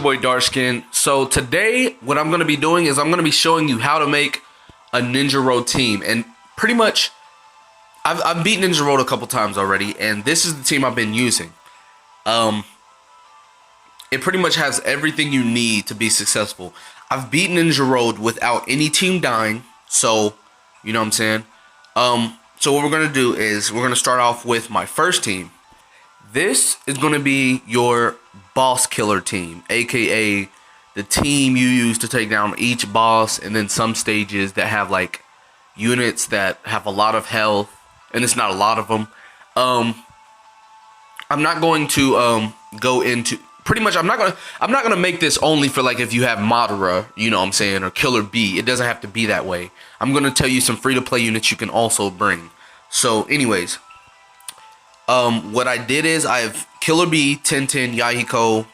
your boy Darkskin. So today, what I'm going to be doing is I'm going to be showing you how to make a Ninja Road team. And pretty much, I've beaten Ninja Road a couple times already, and this is the team I've been using. It pretty much has everything you need to be successful. I've beaten Ninja Road without any team dying, so, you know what I'm saying? So what we're going to do is we're going to start off with my first team. This is going to be your boss killer team, aka the team you use to take down each boss, and then some stages that have like units that have a lot of health, and it's not a lot of them. I'm not going to go into pretty much. I'm not gonna make this only for like if you have Madara, you know what I'm saying, or Killer B. It doesn't have to be that way. I'm gonna tell you some free to play units you can also bring. So, anyways. What I did is I have Killer B, Tenten, Yahiko,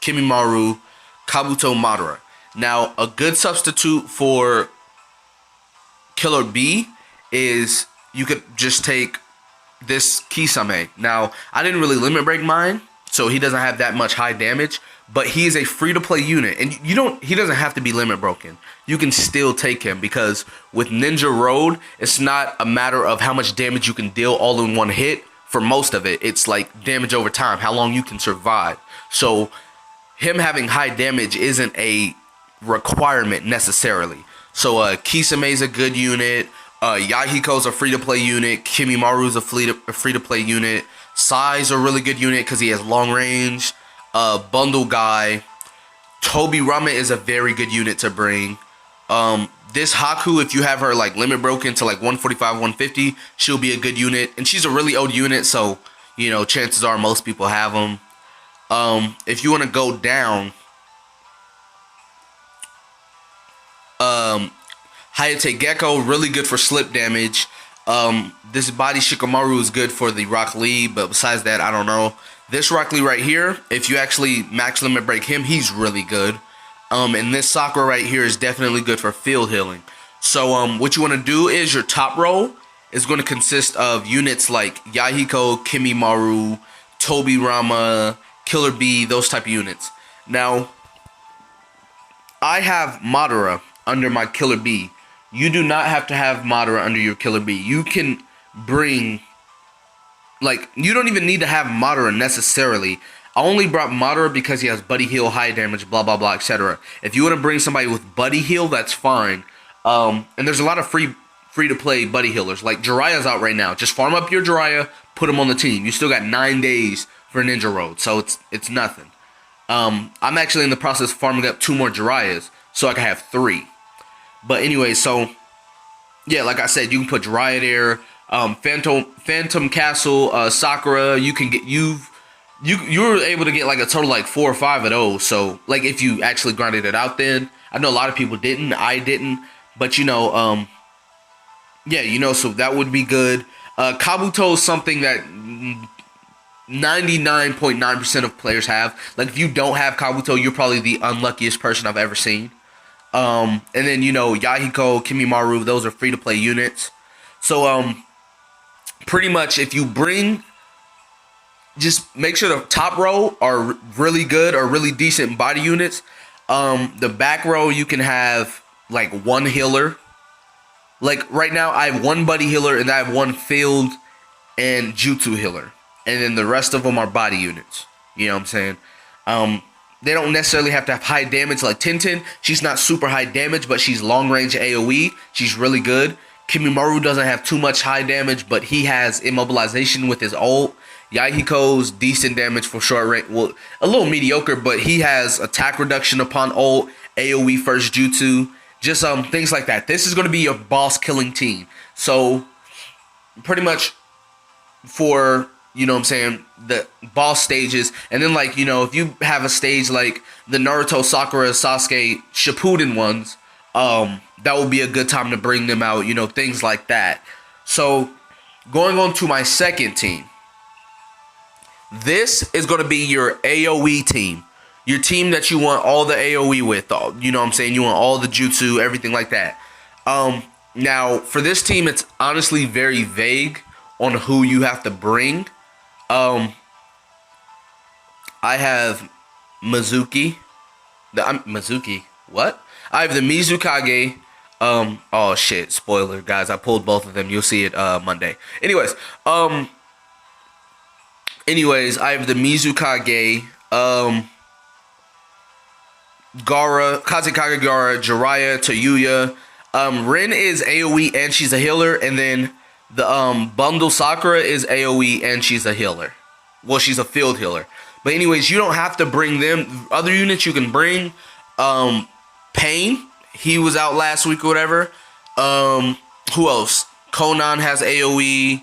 Kimimaru, Kabuto, Madara. Now, a good substitute for Killer B is you could just take this Kisame. Now, I didn't really limit break mine, so he doesn't have that much high damage, but he is a free-to-play unit, and he doesn't have to be limit broken. You can still take him, because with Ninja Road, it's not a matter of how much damage you can deal all in one hit. For most of it, it's like damage over time, how long you can survive. So him having high damage isn't a requirement necessarily. So Kisame's a good unit. Yahiko's a free-to-play unit. Kimimaru's a free-to-play unit. Sai's a really good unit because he has long range. Bundle guy. Tobirama is a very good unit to bring. This Haku, if you have her like limit broken to like 145, 150, she'll be a good unit. And she's a really old unit, so, you know, chances are most people have them. If you want to go down, Hayate Gecko, really good for slip damage. This Body Shikamaru is good for the Rock Lee, but besides that, I don't know. This Rock Lee right here, if you actually max limit break him, he's really good. And this Sakura right here is definitely good for field healing. So what you want to do is your top row is going to consist of units like Yahiko, Kimimaru, Tobirama, Killer B, those type of units. Now, I have Madara under my Killer B. You do not have to have Madara under your Killer B. You can bring, like, you don't even need to have Madara necessarily. I only brought Madara because he has Buddy Heal, high damage, blah, blah, blah, etc. If you want to bring somebody with Buddy Heal, that's fine. And there's a lot of free-to-play Buddy Healers. Like, Jiraiya's out right now. Just farm up your Jiraiya, put him on the team. You still got 9 days for Ninja Road, so it's nothing. I'm actually in the process of farming up 2 more Jiraiyas, so I can have 3. But anyway, so, yeah, like I said, you can put Jiraiya there. Phantom Castle, Sakura, you can get, you were able to get like a total like 4 or 5 of those. So like if you actually grinded it out, then I know a lot of people didn't. I didn't, but you know, yeah, you know, so that would be good. Kabuto is something that 99.9% of players have. Like if you don't have Kabuto, you're probably the unluckiest person I've ever seen. And then, you know, Yahiko, Kimimaru, those are free to play units. So pretty much if you bring, just make sure the top row are really good or really decent body units. The back row, you can have like 1 healer. Like right now, I have 1 buddy healer and I have 1 field and jutsu healer. And then the rest of them are body units. You know what I'm saying? They don't necessarily have to have high damage like Tenten. She's not super high damage, but she's long range AoE. She's really good. Kimimaru doesn't have too much high damage, but he has immobilization with his ult. Yahiko's decent damage for short range. Well, a little mediocre, but he has attack reduction upon ult, AoE first jutsu, just things like that. This is going to be your boss killing team. So pretty much for, you know what I'm saying, the boss stages, and then like, you know, if you have a stage like the Naruto, Sakura, Sasuke, Shippuden ones, that will be a good time to bring them out, you know, things like that. So going on to my second team. This is going to be your AoE team. Your team that you want all the AoE with. You know what I'm saying? You want all the jutsu, everything like that. Now, for this team, it's honestly very vague on who you have to bring. I have Mizuki. Mizuki. What? I have the Mizukage. Oh shit. Spoiler, guys. I pulled both of them. You'll see it Monday. Anyways, I have the Mizukage. Gara, Kazekage Gara, Jiraiya, Toyuya. Rin is AoE and she's a healer, and then the Bundle Sakura is AoE and she's a healer. Well, she's a field healer. But anyways, you don't have to bring them. Other units you can bring. Pain, he was out last week or whatever. Who else? Conan has AoE.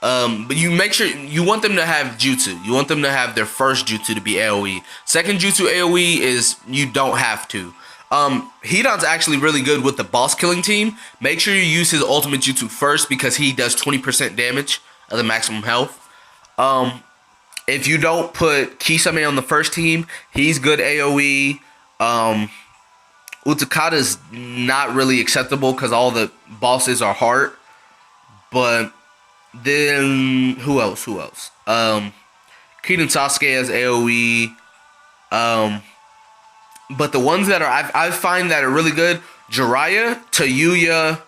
But you make sure you want them to have jutsu. You want them to have their first jutsu to be AoE. Second jutsu AoE is you don't have to. Hidan's actually really good with the boss killing team. Make sure you use his ultimate jutsu first because he does 20% damage of the maximum health. If you don't put Kisame on the first team, he's good AoE. Utakata's not really acceptable because all the bosses are hard. But then who else? Kiden Sasuke has AoE. But the ones that are I find that are really good, Jiraiya, Toyuya,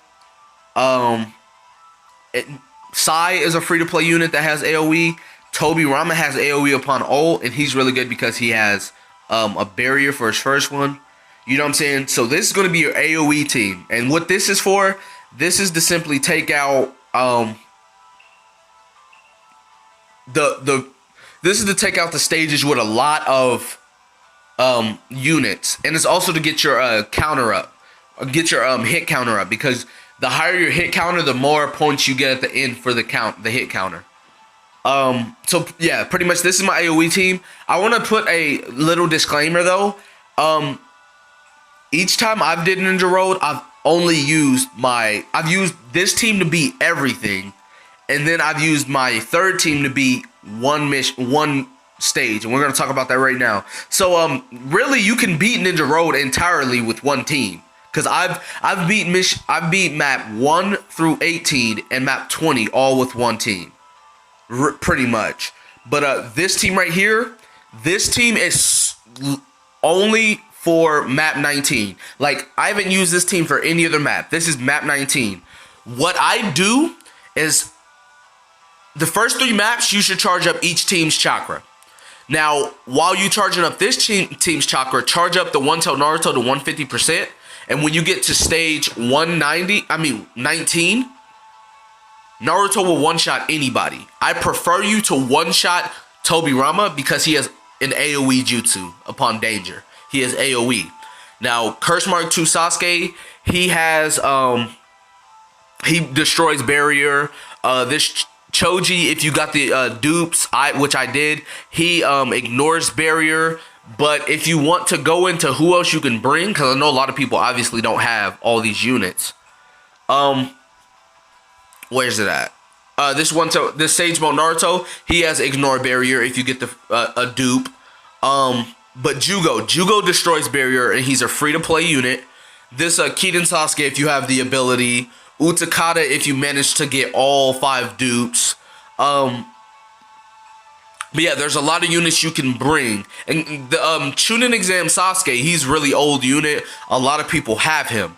Sai is a free to play unit that has AoE. Tobirama has AoE upon ult, and he's really good because he has a barrier for his first one. You know what I'm saying? So this is going to be your AoE team, and what this is for, this is to simply take out this is to take out the stages with a lot of units, and it's also to get your counter up, get your hit counter up, because the higher your hit counter, the more points you get at the end for the hit counter. So yeah, pretty much this is my AoE team. I want to put a little disclaimer though. Each time I've did Ninja Road, I've used this team to beat everything, and then I've used my third team to beat one stage, and we're gonna talk about that right now. So really, you can beat Ninja Road entirely with one team, because I've beat map 1 through 18 and map 20 all with one team, pretty much. But this team right here, this team is only for map 19. Like, I haven't used this team for any other map. This is map 19. What I do is the first 3 maps, you should charge up each team's chakra. Now, while you charging up this team's chakra, charge up the One Tail Naruto to 150%. And when you get to stage 19, Naruto will one-shot anybody. I prefer you to one-shot Tobirama because he has an AoE jutsu upon danger. He has AoE. Now, Curse Mark 2 Sasuke, he has, he destroys barrier. This Choji, if you got the dupes, which I did, he ignores barrier. But if you want to go into who else you can bring, because I know a lot of people obviously don't have all these units. Where's it at? This Sage Mode Naruto, he has ignore barrier if you get the a dupe. But Jugo destroys barrier, and he's a free-to-play unit. This Kiden Sasuke, if you have the ability. Utakata, if you manage to get all 5 dupes. But yeah, there's a lot of units you can bring. And the Chunin Exam Sasuke, he's really old unit. A lot of people have him.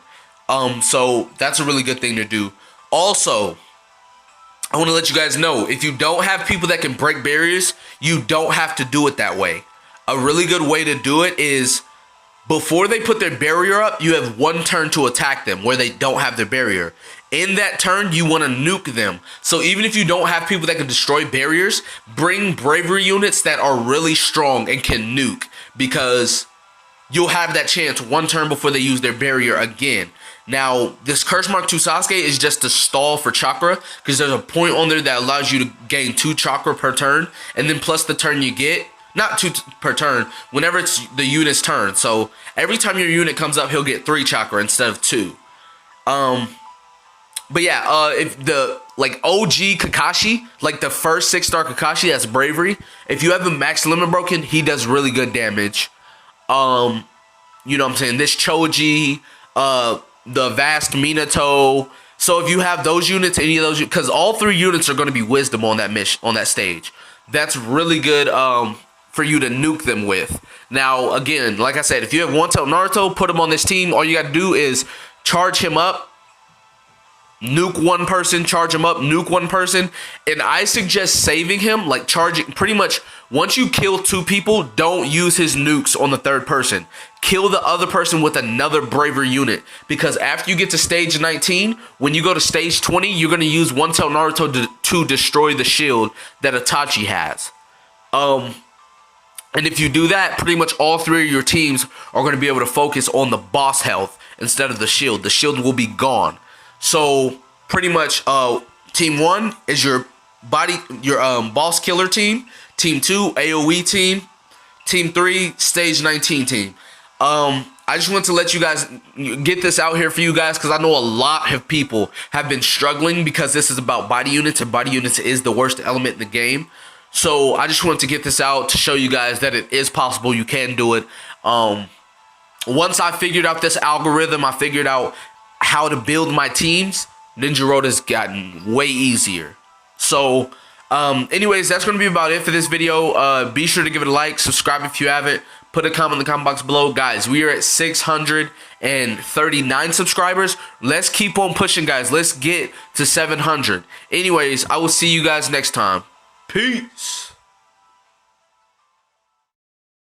So that's a really good thing to do. Also, I want to let you guys know, if you don't have people that can break barriers, you don't have to do it that way. A really good way to do it is, before they put their barrier up, you have 1 turn to attack them where they don't have their barrier. In that turn, you want to nuke them. So even if you don't have people that can destroy barriers, bring bravery units that are really strong and can nuke, because you'll have that chance 1 turn before they use their barrier again. Now, this Curse Mark 2 Sasuke is just to stall for chakra, because there's a point on there that allows you to gain 2 chakra per turn, and then plus the turn you get. Not 2 per turn, whenever it's the unit's turn. So every time your unit comes up, he'll get 3 chakra instead of 2. But yeah, if the OG Kakashi, like the first 6-star Kakashi, that's bravery. If you have the max limit broken, he does really good damage. You know what I'm saying? This Choji, the Vast Minato. So if you have those units, any of those, because all 3 units are going to be wisdom on that mission, on that stage. That's really good for you to nuke them with. Now, again, like I said, if you have One Tail Naruto, put him on this team. All you got to do is charge him up, nuke one person, charge him up, nuke one person. And I suggest saving him, like charging, pretty much once you kill 2 people, don't use his nukes on the 3rd person. Kill the other person with another braver unit. Because after you get to stage 19, when you go to stage 20, you're going to use One Tail Naruto to destroy the shield that Itachi has. And if you do that, pretty much all 3 of your teams are going to be able to focus on the boss health instead of the shield. The shield will be gone. So pretty much team 1 is your boss killer team. Team 2, AoE team. Team 3, stage 19 team. I just want to let you guys get this out here for you guys, because I know a lot of people have been struggling because this is about body units, and body units is the worst element in the game. So I just wanted to get this out to show you guys that it is possible. You can do it. Once I figured out this algorithm, I figured out how to build my teams. Ninja Road has gotten way easier. So anyways, that's going to be about it for this video. Be sure to give it a like, subscribe if you haven't, put a comment in the comment box below. Guys, we are at 639 subscribers. Let's keep on pushing, guys. Let's get to 700. Anyways, I will see you guys next time. Peace.